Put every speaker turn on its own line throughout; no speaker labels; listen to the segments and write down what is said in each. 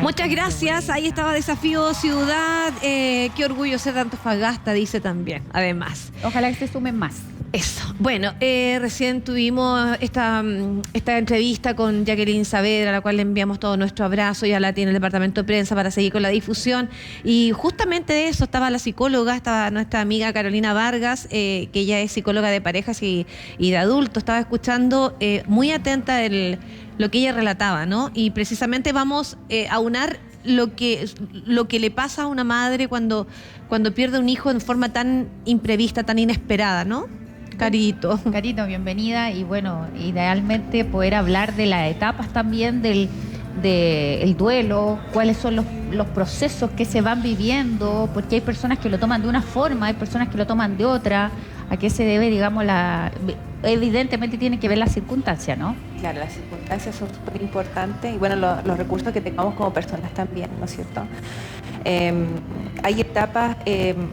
Muchas gracias. Ahí estaba Desafío Ciudad. Qué orgullo ser de Antofagasta, dice también, además.
Ojalá que se sumen más.
Eso. Bueno, recién tuvimos esta entrevista con Jacqueline Saavedra, a la cual le enviamos todo nuestro abrazo. Ya la tiene el departamento de prensa para seguir con la difusión. Y justamente de eso estaba la psicóloga, estaba nuestra amiga Carolina Vargas, que ella es psicóloga de parejas y de adultos. Estaba escuchando muy atenta lo que ella relataba, ¿no? Y precisamente vamos a unar lo que le pasa a una madre cuando pierde un hijo en forma tan imprevista, tan inesperada, ¿no? Carito,
bienvenida. Y bueno, idealmente poder hablar de las etapas también del duelo, cuáles son los procesos que se van viviendo, porque hay personas que lo toman de una forma, hay personas que lo toman de otra. ¿A qué se debe, digamos, evidentemente tiene que ver las circunstancias, ¿no?
Claro, las circunstancias son súper importantes y bueno, los recursos que tengamos como personas también, ¿no es cierto? Hay etapas,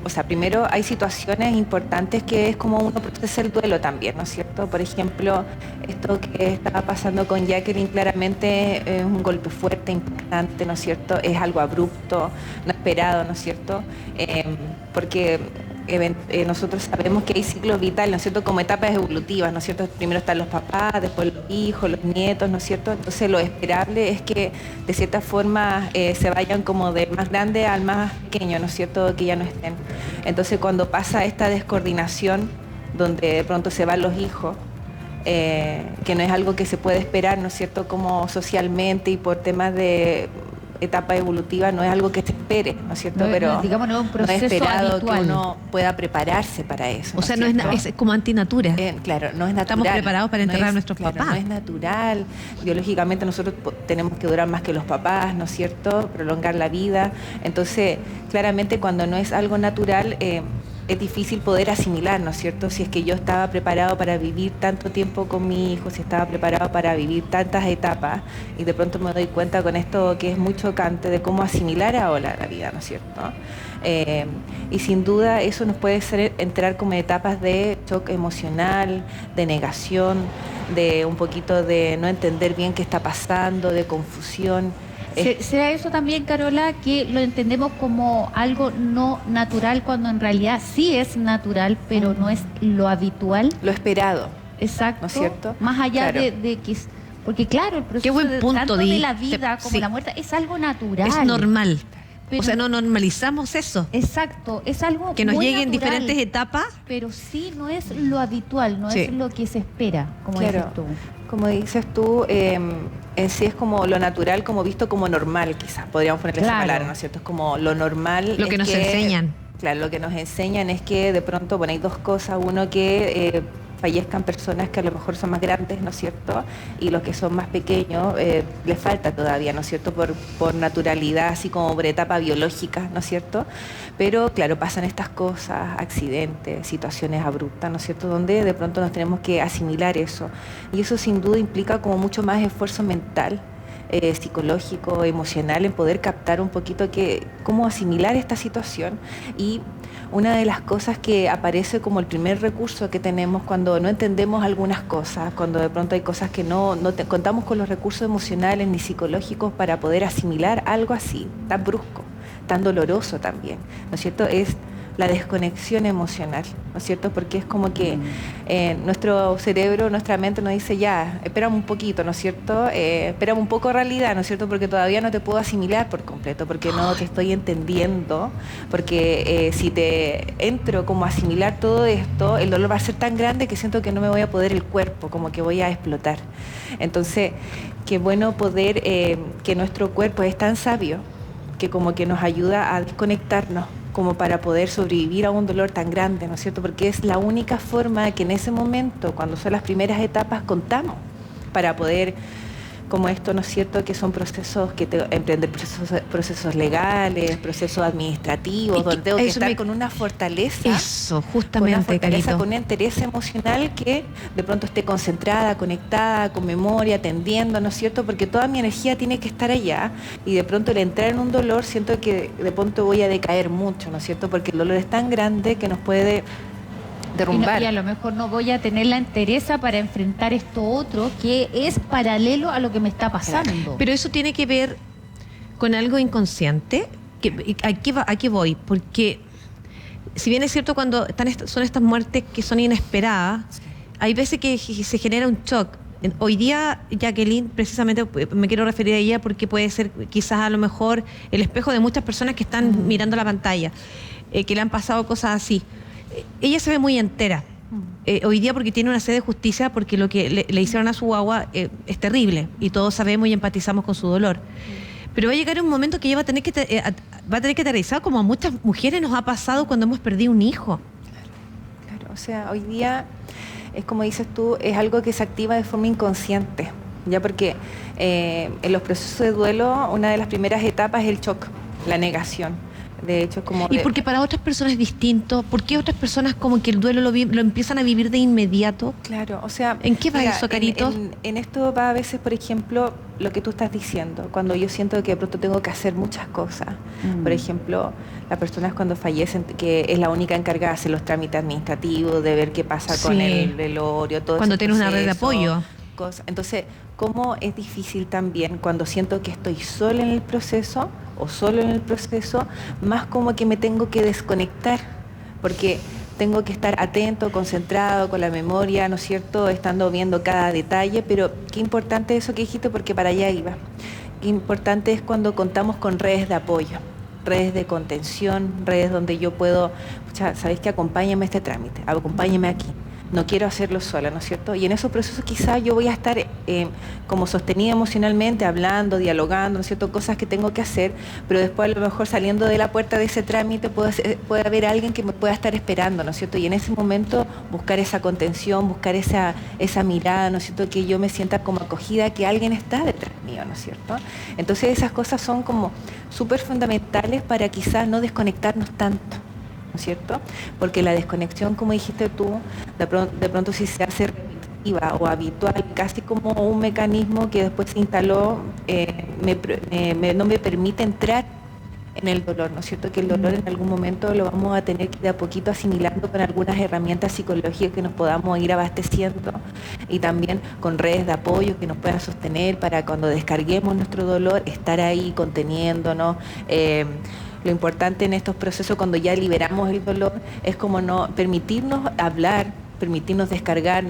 o sea, primero hay situaciones importantes que es como uno procesa el duelo también, ¿no es cierto? Por ejemplo, esto que estaba pasando con Jacqueline claramente es un golpe fuerte, importante, ¿no es cierto? Es algo abrupto, no esperado, ¿no es cierto? Porque nosotros sabemos que hay ciclos vitales, ¿no es cierto?, como etapas evolutivas, ¿no es cierto? Primero están los papás, después los hijos, los nietos, ¿no es cierto? Entonces lo esperable es que de cierta forma se vayan como de más grande al más pequeño, ¿no es cierto?, que ya no estén. Entonces cuando pasa esta descoordinación, donde de pronto se van los hijos, que no es algo que se puede esperar, ¿no es cierto?, como socialmente y por temas de etapa evolutiva, no es algo que se espere, ¿no es cierto? Pero
digamos, no es un proceso
no es esperado
habitual.
que uno pueda prepararse para eso.
O sea, no es como antinatura.
Claro, no es natural.
Estamos preparados para enterrar a nuestros papás.
No es natural. Biológicamente nosotros tenemos que durar más que los papás, ¿no es cierto? Prolongar la vida. Entonces, claramente cuando no es algo natural, es difícil poder asimilar, ¿no es cierto? Si es que yo estaba preparado para vivir tanto tiempo con mi hijo, si estaba preparado para vivir tantas etapas, y de pronto me doy cuenta con esto que es muy chocante de cómo asimilar ahora la vida, ¿no es cierto? Y sin duda eso nos puede hacer entrar como etapas de shock emocional, de negación, de un poquito de no entender bien qué está pasando, de confusión.
¿Será eso también, Carola, que lo entendemos como algo no natural cuando en realidad sí es natural, pero no es lo habitual?
Lo esperado.
Exacto.
¿No es cierto?
Más allá
claro.
de que... Porque claro, el proceso
Qué buen punto,
tanto de la vida como la muerte es algo natural.
Es normal.
Pero,
o sea, no normalizamos eso.
Exacto, es algo
que nos
muy
lleguen
natural,
diferentes etapas.
Pero sí no es lo habitual, no es lo que se espera, como
claro.
dices tú.
Como dices tú, en sí es como lo natural, como visto como normal, quizás, podríamos ponerle esa palabra, ¿no es cierto? Es como lo normal.
Lo que nos enseñan.
Claro, lo que nos enseñan es que de pronto, bueno, hay dos cosas. Uno, que fallezcan personas que a lo mejor son más grandes, ¿no es cierto? Y los que son más pequeños, les falta todavía, ¿no es cierto? Por naturalidad, así como por etapa biológica, ¿no es cierto? Pero claro, pasan estas cosas, accidentes, situaciones abruptas, ¿no es cierto? Donde de pronto nos tenemos que asimilar eso. Y eso sin duda implica como mucho más esfuerzo mental, psicológico, emocional, en poder captar un poquito cómo asimilar esta situación. Y una de las cosas que aparece como el primer recurso que tenemos cuando no entendemos algunas cosas, cuando de pronto hay cosas que no contamos con los recursos emocionales ni psicológicos para poder asimilar algo así, tan brusco, tan doloroso también, ¿no es cierto? Es la desconexión emocional, ¿no es cierto? Porque es como que nuestro cerebro, nuestra mente nos dice, ya, espérame un poquito, ¿no es cierto? Espérame un poco realidad, ¿no es cierto? Porque todavía no te puedo asimilar por completo, porque no te estoy entendiendo, porque si te entro como a asimilar todo esto, el dolor va a ser tan grande que siento que no me voy a poder el cuerpo, como que voy a explotar. Entonces, qué bueno poder, que nuestro cuerpo es tan sabio, que como que nos ayuda a desconectarnos, como para poder sobrevivir a un dolor tan grande, ¿no es cierto? Porque es la única forma que en ese momento, cuando son las primeras etapas, contamos para poder, como esto, ¿no es cierto?, que son procesos que emprender procesos legales, procesos administrativos, donde tengo que estar con una fortaleza.
Eso, justamente,
con una fortaleza,
Carito.
con una entereza emocional que de pronto esté concentrada, conectada, con memoria, atendiendo, ¿no es cierto? Porque toda mi energía tiene que estar allá y de pronto al entrar en un dolor siento que de pronto voy a decaer mucho, ¿no es cierto? Porque el dolor es tan grande que nos puede derrumbar.
Y a lo mejor no voy a tener la entereza para enfrentar esto otro que es paralelo a lo que me está pasando.
Pero eso tiene que ver con algo inconsciente. ¿A qué voy? Porque si bien es cierto cuando son estas muertes que son inesperadas, hay veces que se genera un shock. Hoy día, Jacqueline, precisamente me quiero referir a ella porque puede ser quizás a lo mejor el espejo de muchas personas que están mirando la pantalla, que le han pasado cosas así. Ella se ve muy entera. Hoy día porque tiene una sed de justicia, porque lo que le hicieron a su guagua es terrible y todos sabemos y empatizamos con su dolor. Pero va a llegar un momento que ella va a tener que aterrizar, como a muchas mujeres nos ha pasado cuando hemos perdido un hijo.
Claro, o sea, hoy día es como dices tú, es algo que se activa de forma inconsciente, ya porque en los procesos de duelo una de las primeras etapas es el shock, la negación. De hecho,
y porque para otras personas es distinto, ¿por qué otras personas como que el duelo lo empiezan a vivir de inmediato?
Claro, o sea...
¿En qué va eso, Carito?
En esto va a veces, por ejemplo, lo que tú estás diciendo, cuando yo siento que de pronto tengo que hacer muchas cosas. Por ejemplo, las personas cuando fallecen, que es la única encargada de hacer los trámites administrativos, de ver qué pasa con el velorio, todo eso.
Cuando tienes una red de apoyo.
Entonces, cómo es difícil también cuando siento que estoy sola en el proceso o solo en el proceso, más como que me tengo que desconectar, porque tengo que estar atento, concentrado, con la memoria, ¿no es cierto?, estando viendo cada detalle, pero qué importante eso que dijiste, porque para allá iba. Qué importante es cuando contamos con redes de apoyo, redes de contención, redes donde yo puedo, ¿sabes qué? Acompáñame a este trámite, acompáñame aquí. No quiero hacerlo sola, ¿no es cierto? Y en esos procesos quizás yo voy a estar como sostenida emocionalmente, hablando, dialogando, ¿no es cierto? Cosas que tengo que hacer, pero después a lo mejor saliendo de la puerta de ese trámite puede haber alguien que me pueda estar esperando, ¿no es cierto? Y en ese momento buscar esa contención, buscar esa mirada, ¿no es cierto? Que yo me sienta como acogida, que alguien está detrás mío, ¿no es cierto? Entonces esas cosas son como súper fundamentales para quizás no desconectarnos tanto, ¿no es cierto? Porque la desconexión, como dijiste tú, de pronto si se hace repetitiva o habitual, casi como un mecanismo que después se instaló, no me permite entrar en el dolor, ¿no es cierto? Que el dolor en algún momento lo vamos a tener que ir de a poquito asimilando con algunas herramientas psicológicas que nos podamos ir abasteciendo y también con redes de apoyo que nos puedan sostener para cuando descarguemos nuestro dolor, estar ahí conteniéndonos. Lo importante en estos procesos, cuando ya liberamos el dolor, es como no permitirnos hablar, permitirnos descargar,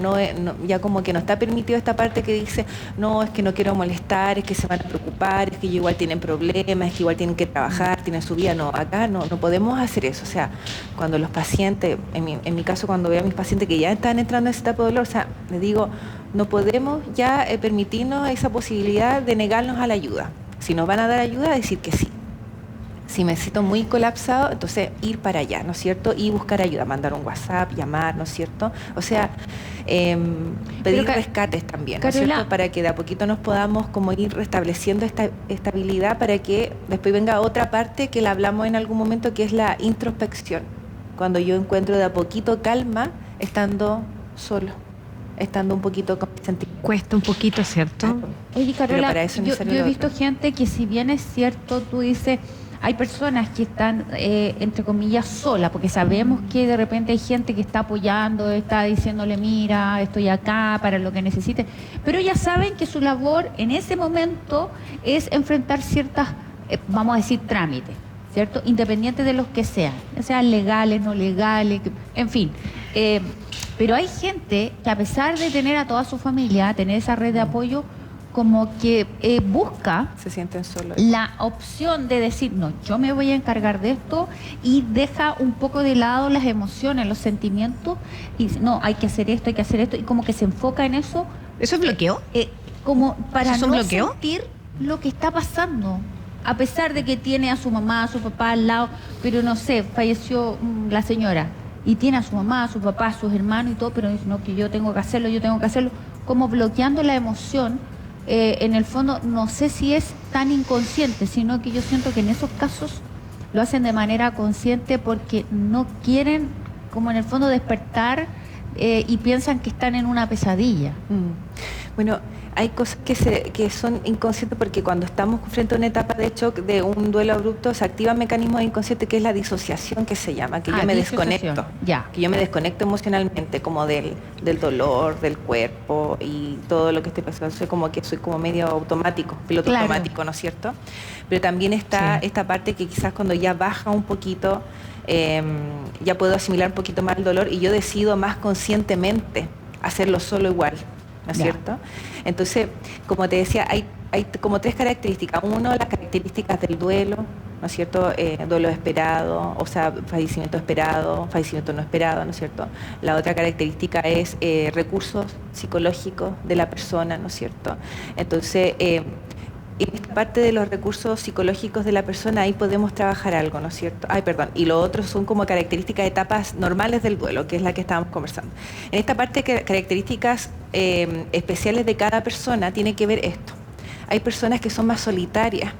ya como que no está permitido esta parte que dice, no, es que no quiero molestar, es que se van a preocupar, es que igual tienen problemas, es que igual tienen que trabajar, tienen su vida. No, acá no podemos hacer eso. O sea, cuando los pacientes, en mi caso cuando veo a mis pacientes que ya están entrando en ese etapa de dolor, o sea, les digo, no podemos ya permitirnos esa posibilidad de negarnos a la ayuda. Si nos van a dar ayuda, decir que sí. Si me siento muy colapsado, entonces ir para allá, ¿no es cierto? Y buscar ayuda, mandar un WhatsApp, llamar, ¿no es cierto? O sea, pedir rescates también, ¿no es cierto? Para que de a poquito nos podamos como ir restableciendo esta estabilidad para que después venga otra parte que la hablamos en algún momento, que es la introspección. Cuando yo encuentro de a poquito calma estando solo, estando un poquito con sentimiento.
Cuesta un poquito, ¿cierto?
Oye, Carola, yo he visto gente que, si bien es cierto, tú dices, hay personas que están, entre comillas, solas, porque sabemos que de repente hay gente que está apoyando, está diciéndole, mira, estoy acá para lo que necesite, pero ellas saben que su labor en ese momento es enfrentar ciertas, vamos a decir, trámites, ¿cierto? Independientes de los que sean legales, no legales, en fin. Pero hay gente que, a pesar de tener a toda su familia, tener esa red de apoyo, como que busca,
se sienten solos,
la opción de decir, no, yo me voy a encargar de esto, y deja un poco de lado las emociones, los sentimientos, y dice, no, hay que hacer esto, y como que se enfoca en eso.
¿Eso es bloqueo?
Como para no sentir lo que está pasando, a pesar de que tiene a su mamá, a su papá al lado, pero no sé, falleció la señora, y tiene a su mamá, a su papá, a sus hermanos y todo, pero dice, no, que yo tengo que hacerlo, como bloqueando la emoción. En el fondo, no sé si es tan inconsciente, sino que yo siento que en esos casos lo hacen de manera consciente porque no quieren, como en el fondo, despertar y piensan que están en una pesadilla.
Bueno, hay cosas que son inconscientes porque cuando estamos frente a una etapa de shock, de un duelo abrupto, se activan mecanismos inconscientes que es la disociación que se llama, que yo me desconecto, que yo me desconecto emocionalmente como del dolor, del cuerpo y todo lo que esté pasando. Soy como que soy como medio automático, piloto automático, ¿no es cierto? Pero también está esta parte que quizás cuando ya baja un poquito, ya puedo asimilar un poquito más el dolor y yo decido más conscientemente hacerlo solo igual, ¿no es cierto? Entonces, como te decía, hay como 3 características. Uno, las características del duelo, ¿no es cierto? Duelo esperado, o sea, fallecimiento esperado, fallecimiento no esperado, ¿no es cierto? La otra característica es recursos psicológicos de la persona, ¿no es cierto? Entonces, en esta parte de los recursos psicológicos de la persona, ahí podemos trabajar algo, ¿no es cierto? Y lo otro son como características de etapas normales del duelo, que es la que estábamos conversando. En esta parte, características especiales de cada persona, tiene que ver esto. Hay personas que son más solitarias,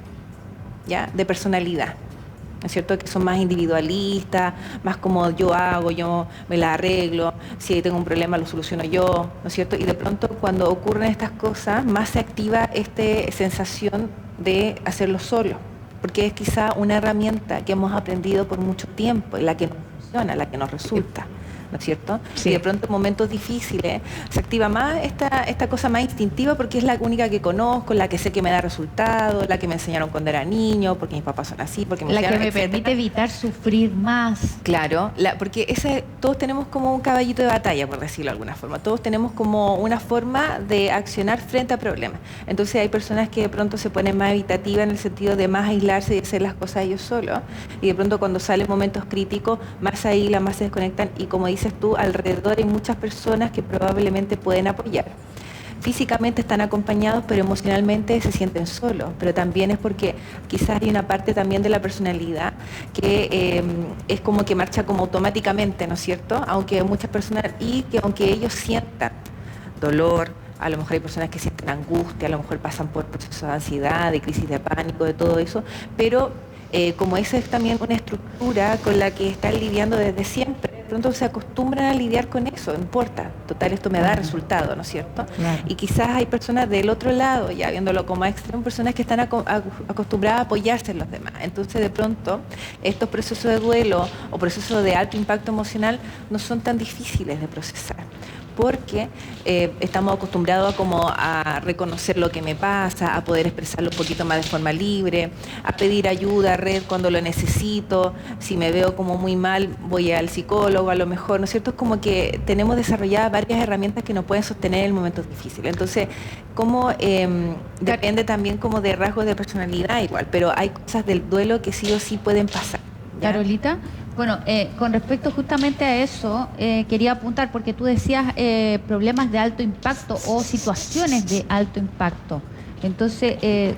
¿ya? De personalidad, ¿no es cierto? Que son más individualistas, más como yo hago, yo me la arreglo, si tengo un problema lo soluciono yo, ¿no es cierto? Y de pronto cuando ocurren estas cosas, más se activa esta sensación de hacerlo solo, porque es quizá una herramienta que hemos aprendido por mucho tiempo, la que nos funciona, la que nos resulta, ¿no es cierto? Sí. Y de pronto en momentos difíciles se activa más esta cosa más instintiva porque es la única que conozco, la que sé que me da resultados, la que me enseñaron cuando era niño, porque mis papás son así, porque
la que me permite evitar sufrir más.
Claro, porque todos tenemos como un caballito de batalla, por decirlo de alguna forma. Todos tenemos como una forma de accionar frente a problemas. Entonces hay personas que de pronto se ponen más evitativas en el sentido de más aislarse y hacer las cosas ellos solos. Y de pronto cuando salen momentos críticos, más se aíslan, más se desconectan y como dices tú, alrededor hay muchas personas que probablemente pueden apoyar. Físicamente están acompañados, pero emocionalmente se sienten solos. Pero también es porque quizás hay una parte también de la personalidad que es como que marcha como automáticamente, ¿no es cierto? Aunque muchas personas, y que aunque ellos sientan dolor, a lo mejor hay personas que sienten angustia, a lo mejor pasan por procesos de ansiedad, de crisis de pánico, de todo eso, pero como esa es también una estructura con la que están lidiando desde siempre, de pronto se acostumbran a lidiar con eso, no importa, total esto me da resultado, ¿no es cierto? Claro. Y quizás hay personas del otro lado, ya viéndolo como extremo, personas que están acostumbradas a apoyarse en los demás. Entonces de pronto estos procesos de duelo o procesos de alto impacto emocional no son tan difíciles de procesar, porque estamos acostumbrados a reconocer lo que me pasa, a poder expresarlo un poquito más de forma libre, a pedir ayuda, red cuando lo necesito, si me veo como muy mal voy al psicólogo a lo mejor, ¿no es cierto? Es como que tenemos desarrolladas varias herramientas que nos pueden sostener en momentos difíciles. Entonces, como depende también como de rasgos de personalidad igual, pero hay cosas del duelo que sí o sí pueden pasar, ¿ya?
Carolita, bueno, con respecto justamente a eso, quería apuntar, porque tú decías problemas de alto impacto o situaciones de alto impacto. Entonces,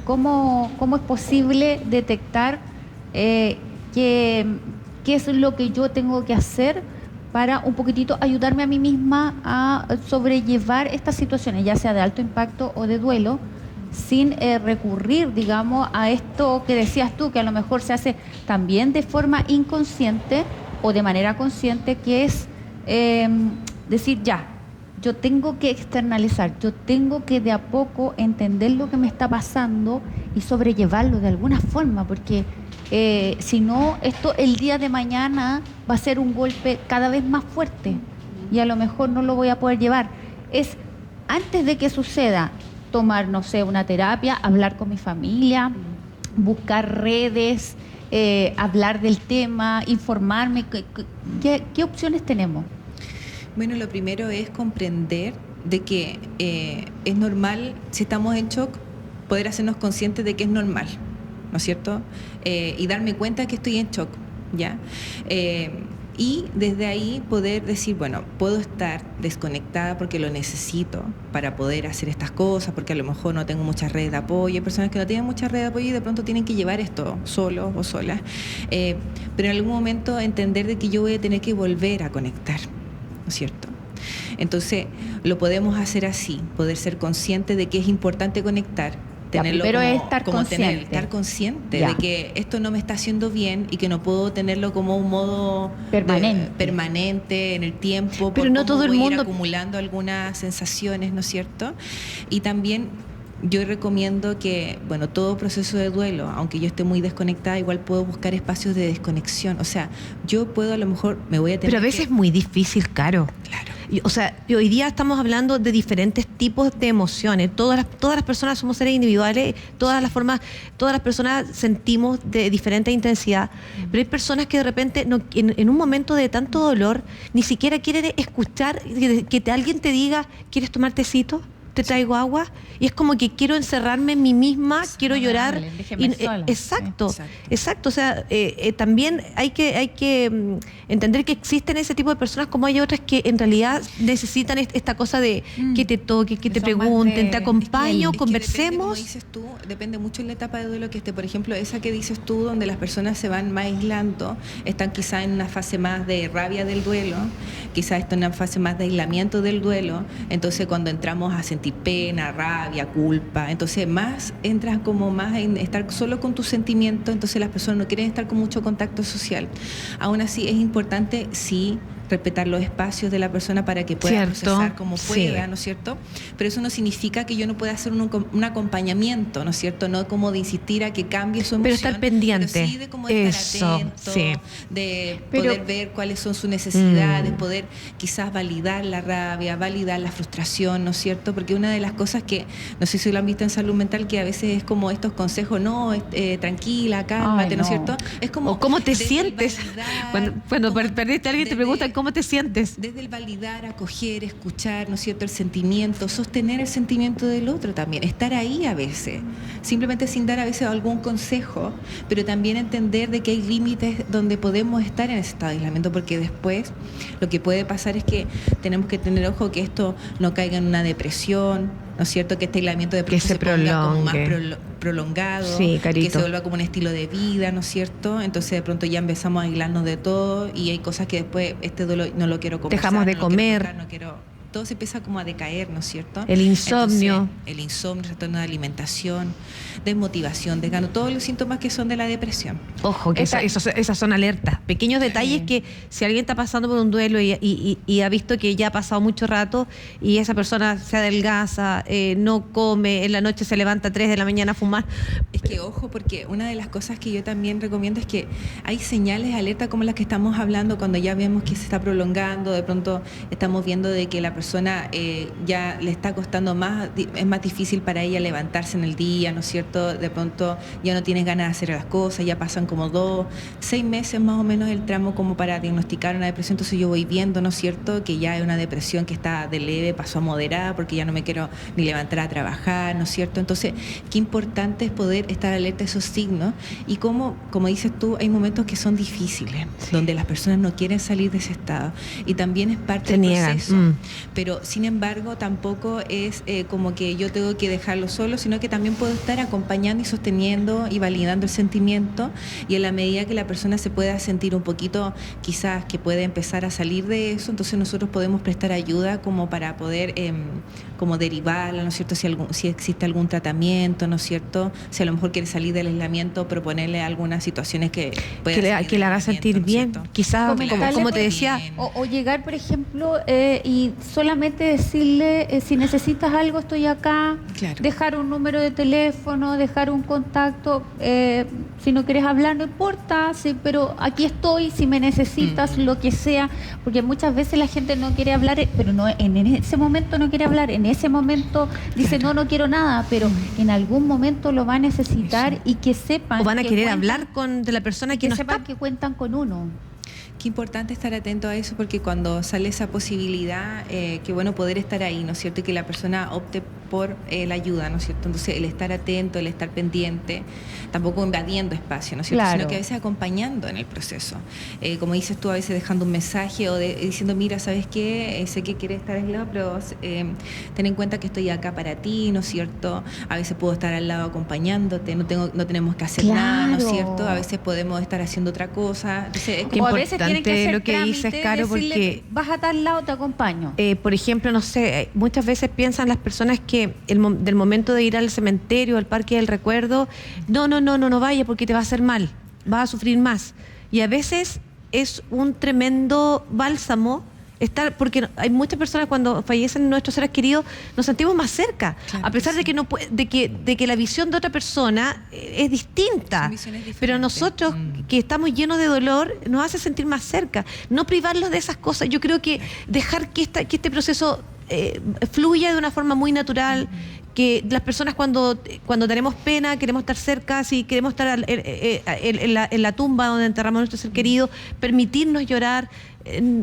¿cómo es posible detectar qué es lo que yo tengo que hacer para un poquitito ayudarme a mí misma a sobrellevar estas situaciones, ya sea de alto impacto o de duelo, sin recurrir, digamos, a esto que decías tú, que a lo mejor se hace también de forma inconsciente o de manera consciente, que es decir, ya, yo tengo que externalizar, yo tengo que de a poco entender lo que me está pasando y sobrellevarlo de alguna forma, porque si no, esto el día de mañana va a ser un golpe cada vez más fuerte y a lo mejor no lo voy a poder llevar. Es antes de que suceda, tomar, no sé, una terapia, hablar con mi familia, buscar redes, hablar del tema, informarme. ¿Qué opciones tenemos?
Bueno, lo primero es comprender de que es normal, si estamos en shock, poder hacernos conscientes de que es normal, ¿no es cierto? Y darme cuenta que estoy en shock, ¿ya? Y desde ahí poder decir, bueno, puedo estar desconectada porque lo necesito para poder hacer estas cosas, porque a lo mejor no tengo muchas redes de apoyo. Hay personas que no tienen muchas redes de apoyo y de pronto tienen que llevar esto solos o solas. Pero en algún momento entender de que yo voy a tener que volver a conectar, ¿no es cierto? Entonces, lo podemos hacer así, poder ser consciente de que es importante conectar, tenerlo
pero
como,
es estar consciente.
estar consciente
Ya.
de que esto no me está haciendo bien y que no puedo tenerlo como un modo permanente en el tiempo.
Pero
por
no
cómo
todo el
voy a ir
mundo-
acumulando algunas sensaciones, ¿no es cierto? Y también yo recomiendo que, bueno, todo proceso de duelo, aunque yo esté muy desconectada, igual puedo buscar espacios de desconexión. O sea, yo puedo, a lo mejor me voy a tener
Pero a veces
que...
es muy difícil, Caro.
Claro.
O sea, y hoy día estamos hablando de diferentes tipos de emociones. Todas las personas somos seres individuales, todas las personas sentimos de diferente intensidad. Pero hay personas que de repente, en un momento de tanto dolor, ni siquiera quieren escuchar que alguien te diga, ¿quieres tomar tecito? ¿Te traigo agua? Y es como que quiero encerrarme en mí misma, quiero
no me
llorar.
hablen, déjenme sola.
Exacto,
Sí.
exacto. O sea, también hay que entender que existen ese tipo de personas, como hay otras que en realidad necesitan esta cosa de que te toque, que te
Son más
pregunten,
de-
te acompaño,
Es que
conversemos.
Depende, como dices tú, depende mucho en la etapa de duelo que esté. Por ejemplo, esa que dices tú, donde las personas se van más aislando, están quizás en una fase más de rabia del duelo, quizás están en una fase más de aislamiento del duelo. Entonces, cuando entramos a sentir pena, rabia, culpa, entonces más entras como más en estar solo con tus sentimientos, entonces las personas no quieren estar con mucho contacto social. Aún así, es importante, sí, respetar los espacios de la persona para que pueda
Cierto,
procesar como
sí.
pueda, ¿no es cierto? Pero eso no significa que yo no pueda hacer un acompañamiento, ¿no es cierto? No como de insistir a que cambie su emoción.
Pero estar pendiente.
Pero sí de como de estar
Eso,
atento,
sí.
de
Pero-
poder ver cuáles son sus necesidades, poder quizás validar la rabia, validar la frustración, ¿no es cierto? Porque una de las cosas que, no sé si lo han visto en salud mental, que a veces es como estos consejos, no, tranquila, cálmate,
Ay,
¿no es
no.
cierto? Es como
O cómo te
desde el
sientes.
validar,
Cuando
como
perdiste a alguien, te
desde-
preguntan cómo te sientes.
desde el validar, acoger, escuchar, ¿no es cierto?, el sentimiento, sostener el sentimiento del otro también, estar ahí a veces, simplemente sin dar a veces algún consejo, pero también entender de que hay límites donde podemos estar en ese estado de aislamiento, porque después lo que puede pasar es que tenemos que tener ojo que esto no caiga en una depresión, ¿no es cierto?, que este aislamiento de pronto
se
ponga como más
prolongue.
prolongado,
Sí,
que
Carito.
se vuelva como un estilo de vida, ¿no es cierto? Entonces de pronto ya empezamos a aislarnos de todo y hay cosas que después este dolor no lo quiero conversar,
Dejamos de
no lo quiero
comer.
tocar, no quiero... Todo se empieza como a decaer, ¿no es cierto?
El insomnio.
Entonces, el insomnio, retorno de alimentación, desmotivación, desgano, todos los síntomas que son de la depresión.
Ojo, que esas son alertas. Pequeños detalles que si alguien está pasando por un duelo y ha visto que ya ha pasado mucho rato y esa persona se adelgaza, no come, en la noche se levanta a 3 de la mañana a fumar.
Es que ojo, porque una de las cosas que yo también recomiendo es que hay señales de alerta como las que estamos hablando cuando ya vemos que se está prolongando, de pronto estamos viendo de que la persona ya le está costando más, es más difícil para ella levantarse en el día, ¿no es cierto? De pronto ya no tienes ganas de hacer las cosas, ya pasan como 2, 6 meses más o menos el tramo como para diagnosticar una depresión, entonces yo voy viendo, ¿no es cierto?, que ya hay una depresión que está de leve, pasó a moderada, porque ya no me quiero ni levantar a trabajar, ¿no es cierto? Entonces, qué importante es poder estar alerta a esos signos y como dices tú, hay momentos que son difíciles, donde las personas no quieren salir de ese estado y también es parte
Se
del
niegan.
proceso. Pero sin embargo tampoco es como que yo tengo que dejarlo solo, sino que también puedo estar acompañando y sosteniendo y validando el sentimiento y en la medida que la persona se pueda sentir un poquito quizás que puede empezar a salir de eso, entonces nosotros podemos prestar ayuda como para poder como derivarla, ¿no es cierto? Si existe algún tratamiento, ¿no es cierto? Si a lo mejor quiere salir del aislamiento, proponerle algunas situaciones que pueda salir
Que
del
le haga
aislamiento,
sentir
¿no es
bien.
cierto?
Quizás,
Comentarle
como te
por-
decía,
bien.
O llegar, por ejemplo, y solamente decirle, si necesitas algo, estoy acá,
Claro.
dejar un número de teléfono, dejar un contacto, si no quieres hablar, no importa, sí, pero aquí estoy, si me necesitas, lo que sea, porque muchas veces la gente no quiere hablar, pero no en ese momento no quiere hablar, en ese momento dice, no quiero nada, pero en algún momento lo va a necesitar y que sepan
o van a
que
querer
cuentan-
hablar de la persona que
que
no
sepan
está.
que cuentan con uno.
Qué importante estar atento a eso porque cuando sale esa posibilidad, qué bueno poder estar ahí, ¿no es cierto? Y que la persona opte por la ayuda, ¿no es cierto? Entonces el estar atento, el estar pendiente, tampoco invadiendo espacio, ¿no es cierto?
Claro.
Sino que a veces acompañando en el proceso. Como dices tú, a veces dejando un mensaje o diciendo, mira, ¿sabes qué? Sé que quieres estar aislado, pero ten en cuenta que estoy acá para ti, ¿no es cierto? A veces puedo estar al lado acompañándote, no tenemos que hacer nada, ¿no es
Claro.
cierto? A veces podemos estar haciendo otra cosa. Entonces, es
Qué
O a veces tienen que
importante
hacer
lo que dices,
trámite,
Caro,
decirle,
porque
vas a tal lado, te acompaño.
por ejemplo, no sé, muchas veces piensan las personas que que del momento de ir al cementerio, al parque del recuerdo, no vaya porque te va a hacer mal, vas a sufrir más. Y a veces es un tremendo bálsamo estar, porque hay muchas personas cuando fallecen nuestros seres queridos nos sentimos más cerca,
Claro
a pesar
que
de que no de que la visión de otra persona es distinta,
Son visiones diferentes.
pero nosotros que estamos llenos de dolor nos hace sentir más cerca, no privarlos de esas cosas. Yo creo que dejar que este proceso fluya de una forma muy natural, que las personas cuando tenemos pena queremos estar cerca, si queremos estar en la tumba donde enterramos a nuestro ser querido, permitirnos llorar,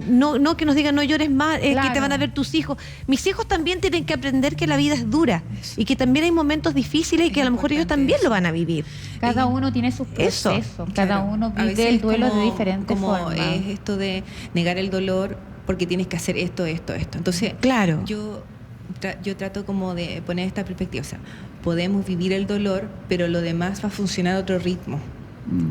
no que nos digan no llores más, que te van a ver tus hijos. Mis hijos también tienen que aprender que la vida es dura y que también hay momentos difíciles y que a lo mejor ellos también lo van a vivir.
Cada uno tiene sus
Eso.
procesos, cada
Claro.
uno
A
vive
veces
el duelo
como-
de diferentes
como
formas.
es esto de negar el dolor porque tienes que hacer esto. Entonces,
Claro.
yo trato como de poner esta perspectiva. O sea, podemos vivir el dolor, pero lo demás va a funcionar a otro ritmo,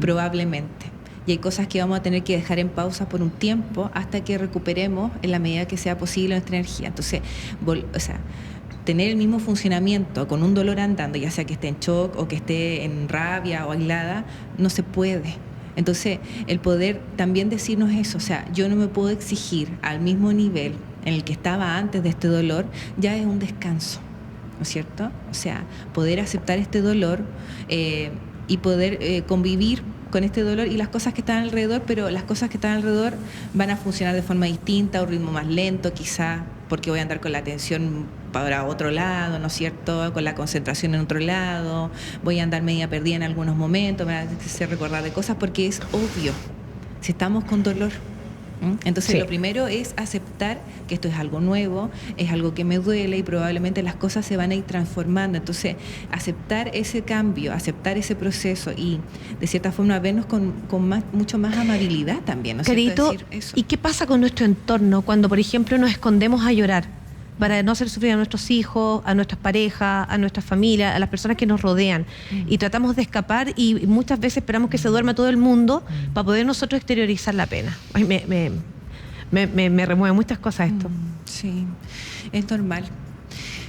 probablemente. Y hay cosas que vamos a tener que dejar en pausa por un tiempo hasta que recuperemos en la medida que sea posible nuestra energía. Entonces, tener el mismo funcionamiento con un dolor andando, ya sea que esté en shock o que esté en rabia o aislada, no se puede. Entonces, el poder también decirnos eso, o sea, yo no me puedo exigir al mismo nivel en el que estaba antes de este dolor, ya es un descanso, ¿no es cierto? O sea, poder aceptar este dolor y poder convivir con este dolor y las cosas que están alrededor, pero las cosas que están alrededor van a funcionar de forma distinta, a un ritmo más lento quizá, porque voy a andar con la atención para otro lado, ¿no es cierto? Con la concentración en otro lado, voy a andar media perdida en algunos momentos, me va a hacer recordar de cosas porque es obvio, si estamos con dolor. Entonces
Sí.
lo primero es aceptar que esto es algo nuevo, es algo que me duele y probablemente las cosas se van a ir transformando. Entonces aceptar ese cambio, aceptar ese proceso y de cierta forma vernos con mucho más amabilidad también, ¿no es
Carito,
cierto? Decir eso.
¿y qué pasa con nuestro entorno cuando, por ejemplo, nos escondemos a llorar para no hacer sufrir a nuestros hijos, a nuestras parejas, a nuestras familias, a las personas que nos rodean? Y tratamos de escapar y muchas veces esperamos que se duerma todo el mundo para poder nosotros exteriorizar la pena. Ay, me remueve muchas cosas esto.
Sí, es normal.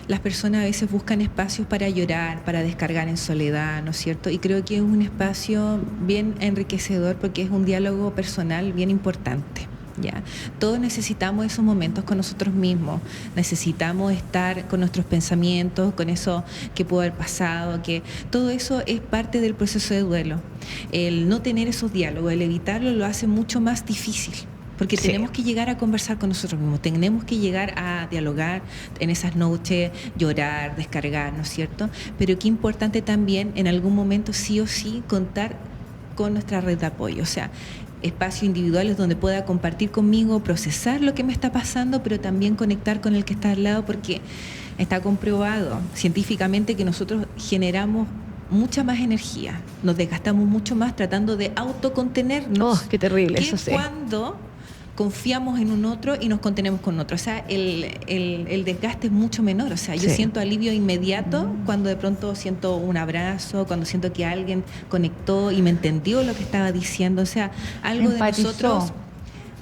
Las personas a veces buscan espacios para llorar, para descargar en soledad, ¿no es cierto? Y creo que es un espacio bien enriquecedor porque es un diálogo personal bien importante. ¿Ya? Todos necesitamos esos momentos con nosotros mismos, necesitamos estar con nuestros pensamientos, con eso que pudo haber pasado, que todo eso es parte del proceso de duelo. El no tener esos diálogos, el evitarlo lo hace mucho más difícil. Porque
Sí.
tenemos que llegar a conversar con nosotros mismos, tenemos que llegar a dialogar en esas noches, llorar, descargar, ¿no es cierto? Pero qué importante también en algún momento sí o sí contar con nuestra red de apoyo, o sea, espacios individuales donde pueda compartir conmigo, procesar lo que me está pasando, pero también conectar con el que está al lado, porque está comprobado científicamente que nosotros generamos mucha más energía, nos desgastamos mucho más tratando de autocontenernos.
Oh, qué terrible,
que
eso sí.
cuando confiamos en un otro y nos contenemos con otro. O sea, el desgaste es mucho menor. O sea, yo
Sí.
siento alivio inmediato cuando de pronto siento un abrazo, cuando siento que alguien conectó y me entendió lo que estaba diciendo. O sea, algo
Empatizó.
de nosotros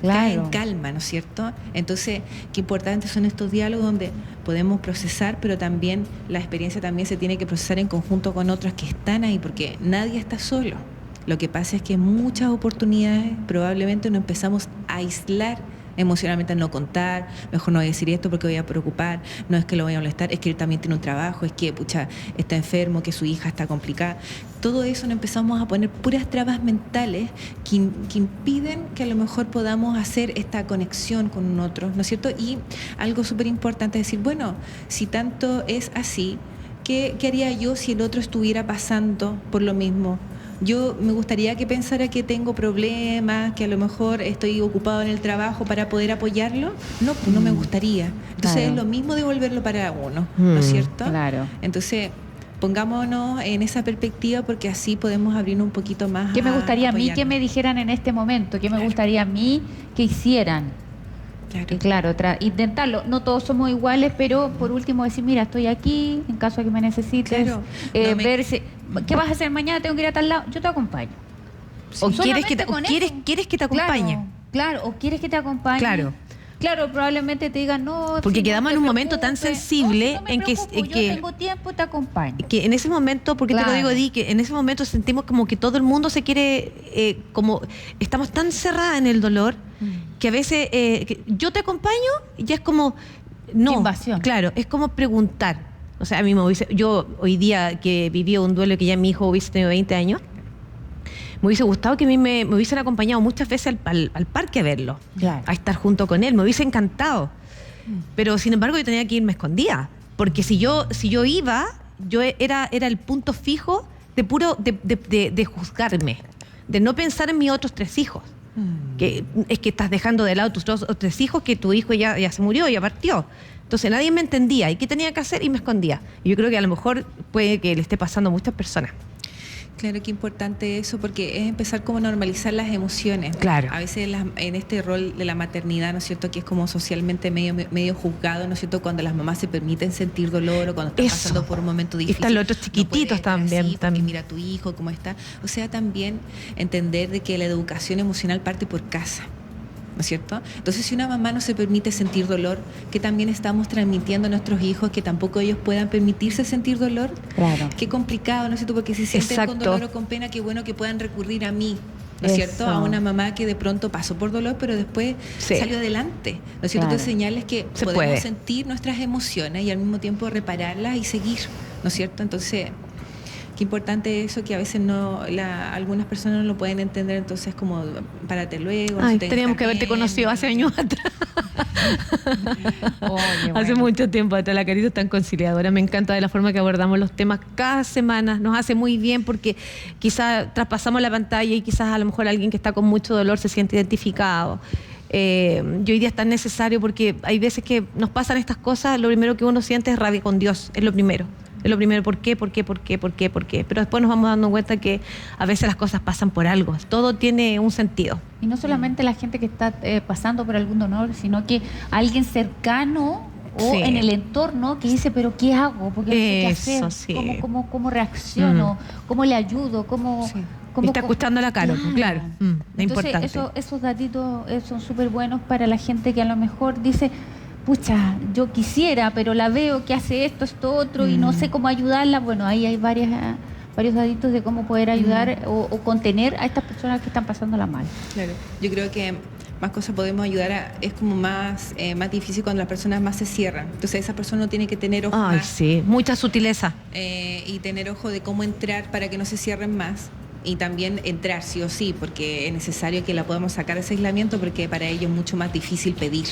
Claro.
cae en calma, ¿no es cierto? Entonces, qué importantes son estos diálogos donde podemos procesar, pero también la experiencia también se tiene que procesar en conjunto con otros que están ahí, porque nadie está solo. Lo que pasa es que en muchas oportunidades probablemente nos empezamos a aislar emocionalmente, a no contar, mejor no voy a decir esto porque voy a preocupar, no es que lo voy a molestar, es que él también tiene un trabajo, es que pucha, está enfermo, que su hija está complicada. Todo eso nos empezamos a poner puras trabas mentales que impiden que a lo mejor podamos hacer esta conexión con un otro, ¿no es cierto? Y algo súper importante es decir, bueno, si tanto es así, ¿qué haría yo si el otro estuviera pasando por lo mismo? Yo me gustaría que pensara que tengo problemas, que a lo mejor estoy ocupado en el trabajo para poder apoyarlo. No, pues no me gustaría. Entonces
Claro.
es lo mismo devolverlo para uno, ¿no es cierto?
Claro.
Entonces, pongámonos en esa perspectiva porque así podemos abrir un poquito más.
¿Qué me gustaría a mí que
apoyarnos.
me dijeran en este momento? ¿Qué me gustaría a mí que hicieran?
Claro.
Y claro, intentarlo. No todos somos iguales, pero por último decir, mira, estoy aquí, en caso de que me necesites.
Claro. No me-
Ver ¿qué vas a hacer mañana? Tengo que ir a tal lado. Yo te acompaño.
O quieres que te
Solamente con eso.
quieres que te acompañe.
Claro, o quieres que te acompañe.
Claro.
Claro, probablemente te digan no.
Porque
si no
quedamos
te
en un momento tan
preocupes.
sensible
No, si no me
en que-
preocupo,
en
yo
que-
tengo tiempo, te acompaño.
Que en ese momento, porque te lo digo,
Claro.
Di, que en ese momento sentimos como que todo el mundo se quiere, como estamos tan cerradas en el dolor, que a veces que yo te acompaño y ya es como, no,
Invasión.
claro, es como preguntar. O sea, a mí yo hoy día que viví un duelo que ya mi hijo hubiese tenido 20 años, me hubiese gustado que a mí me hubiesen acompañado muchas veces al parque a verlo,
Claro.
a estar junto con él, me hubiese encantado. Pero sin embargo yo tenía que irme escondida, porque si yo iba, yo era el punto fijo de juzgarme, de no pensar en mis otros 3 hijos. Que es que estás dejando de lado tus 3 hijos, que tu hijo ya se murió, ya partió. Entonces nadie me entendía. ¿Y qué tenía que hacer? Y me escondía. Y yo creo que a lo mejor puede que le esté pasando a muchas personas.
Claro, que importante eso, porque es empezar como a normalizar las emociones.
Claro.
A veces en este rol de la maternidad, ¿no es cierto?, que es como socialmente medio juzgado, ¿no es cierto?, cuando las mamás se permiten sentir dolor o cuando están
Eso.
pasando por un momento
Y
difícil.
están los otros
No
chiquititos
puedes estar
también,
así, porque
también.
mira a tu hijo cómo está. O sea, también entender de que la educación emocional parte por casa, ¿no es cierto? Entonces, si una mamá no se permite sentir dolor, que también estamos transmitiendo a nuestros hijos que tampoco ellos puedan permitirse sentir dolor.
Claro.
Qué complicado, ¿no es cierto? Porque si sienten con
Exacto.
dolor o con pena, qué bueno que puedan recurrir a mí, ¿no es
Eso.
cierto? A una mamá que de pronto pasó por dolor, pero después
Sí.
salió adelante, ¿no es cierto?
Claro.
Entonces, señales que
Se
podemos
puede.
sentir nuestras emociones y al mismo tiempo repararlas y seguir, ¿no es cierto? Entonces, qué importante eso, que a veces algunas personas no lo pueden entender, entonces como párate luego. no
Ay,
se te
teníamos que haberte
descarguen,
conocido hace años atrás.
Oye,
Hace
bueno.
mucho tiempo atrás. La Carito es tan conciliadora. Me encanta de la forma que abordamos los temas cada semana. Nos hace muy bien porque quizás traspasamos la pantalla y quizás a lo mejor alguien que está con mucho dolor se siente identificado. Y hoy día es tan necesario porque hay veces que nos pasan estas cosas, lo primero que uno siente es rabia con Dios, es lo primero. Es lo primero, ¿por qué? ¿Por qué? ¿Por qué? ¿Por qué? ¿Por qué? Pero después nos vamos dando cuenta que a veces las cosas pasan por algo. Todo tiene un sentido.
Y no solamente la gente que está pasando por algún dolor, sino que alguien cercano o
Sí.
en el entorno que dice, pero ¿qué hago? Porque no sé qué
Eso,
hacer.
sí.
¿Cómo reacciono? ¿Cómo le ayudo? ¿Cómo,
Sí.
cómo
Está escuchando la Caro, claro. Es
Entonces,
importante.
esos datitos son súper buenos para la gente que a lo mejor dice, pucha, yo quisiera, pero la veo que hace esto otro, y no sé cómo ayudarla. Bueno, ahí hay varios datitos de cómo poder ayudar o contener a estas personas que están pasándola mal.
Claro, yo creo que más cosas podemos ayudar es como más difícil cuando las personas más se cierran. Entonces esa persona no tiene que tener ojo
Ay,
más,
sí, mucha sutileza.
y tener ojo de cómo entrar para que no se cierren más. Y también entrar sí o sí, porque es necesario que la podamos sacar de ese aislamiento, porque para ellos es mucho más difícil pedir.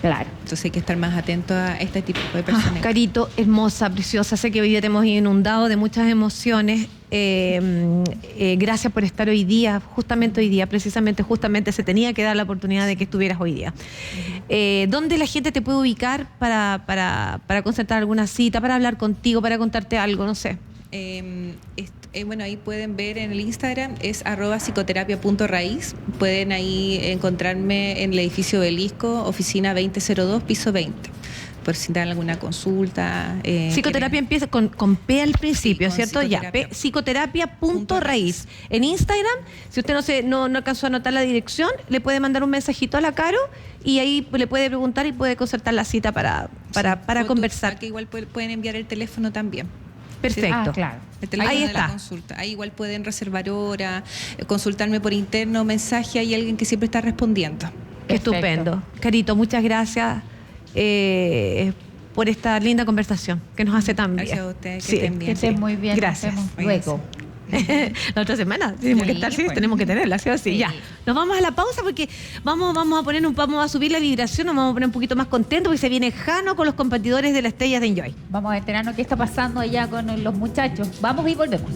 Claro.
Entonces hay que estar más atento a este tipo de personas.
Carito, hermosa, preciosa. Sé que hoy día te hemos inundado de muchas emociones. Gracias por estar hoy día, justamente se tenía que dar la oportunidad de que estuvieras hoy día. ¿Dónde la gente te puede ubicar para concertar alguna cita, para hablar contigo, para contarte algo? No sé.
Bueno, ahí pueden ver en el Instagram, es @psicoterapia.raíz. Pueden ahí encontrarme en el edificio Belisco, oficina 2002, piso 20. Por si dan alguna consulta.
Psicoterapia empieza con P al principio,
Sí, con
¿cierto? Ya,
psicoterapia.
psicoterapia.raíz. En Instagram, si usted no alcanzó a anotar la dirección, le puede mandar un mensajito a la Caro y ahí le puede preguntar y puede concertar la cita para conversar.
Que igual pueden enviar el teléfono también.
Perfecto.
Ah, claro.
El teléfono
Ahí
de
está.
la consulta. Ahí igual pueden reservar hora, consultarme por interno, mensaje. Hay alguien que siempre está respondiendo.
Qué
Perfecto.
estupendo. Carito, muchas gracias por esta linda conversación que nos hace tan bien.
Gracias a ustedes, que
Sí.
estén
Que
bien.
estén muy bien.
Gracias.
Nos vemos
Cuídense.
luego.
La otra semana tenemos que
Sí,
estar, sí,
pues.
tenemos que tenerla, ¿sí o sí?
Sí.
Ya. Nos vamos a la pausa porque vamos a subir la vibración, nos vamos a poner un poquito más contentos porque se viene Jano con los competidores de las estrellas de Enjoy.
Vamos a enterarnos qué está pasando allá con los muchachos. Vamos y volvemos.